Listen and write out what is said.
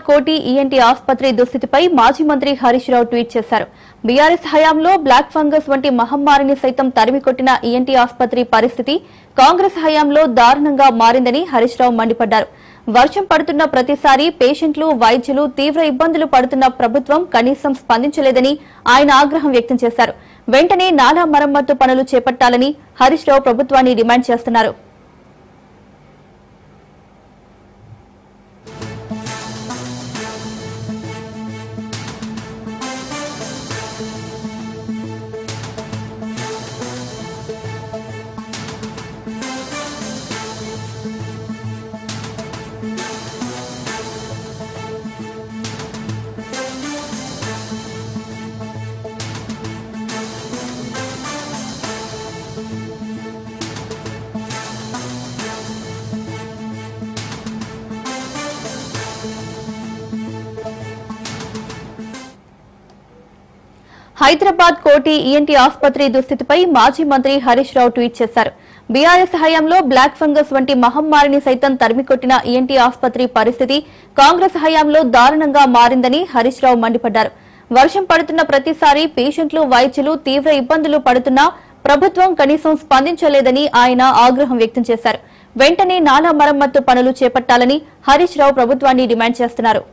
కోటి ఈఎన్టీ ఆసుపత్రి దుస్థితిపై మాజీ మంత్రి హరీష్ రావు ట్వీట్ చేశారు. బీఆర్ఎస్ హయాంలో బ్లాక్ ఫంగస్ వంటి మహమ్మారిని సైతం తరిమికొట్టిన ఈఎన్టీ ఆసుపత్రి పరిస్థితి కాంగ్రెస్ హయాంలో దారుణంగా మారిందని హరీష్ రావు మండిపడ్డారు. వర్షం పడుతున్న ప్రతిసారి పేషెంట్లు, వైద్యులు తీవ్ర ఇబ్బందులు పడుతున్న ప్రభుత్వం కనీసం స్పందించలేదని ఆయన ఆగ్రహం వ్యక్తం చేశారు. వెంటనే నాలా మరమ్మతు పనులు చేపట్టాలని హరీష్ రావు ప్రభుత్వాన్ని డిమాండ్ చేస్తున్నారు. హైదరాబాద్ కోటి ఈఎన్టీ ఆసుపత్రి దుస్థితిపై మాజీ మంత్రి హరీష్ రావు ట్వీట్ చేశారు. బీఆర్ఎస్ హయాంలో బ్లాక్ ఫంగస్ వంటి మహమ్మారిని సైతం తరిమికొట్టిన ఈఎన్టీ ఆసుపత్రి పరిస్థితి కాంగ్రెస్ హయాంలో దారుణంగా మారిందని హరీష్ రావు మండిపడ్డారు. వర్షం పడుతున్న ప్రతిసారి పేషెంట్లు, వైద్యులు తీవ్ర ఇబ్బందులు పడుతున్నా ప్రభుత్వం కనీసం స్పందించలేదని ఆయన ఆగ్రహం వ్యక్తం చేశారు. వెంటనే నాలా మరమ్మతు పనులు చేపట్టాలని హరీష్ రావు ప్రభుత్వాన్ని డిమాండ్ చేస్తున్నారు.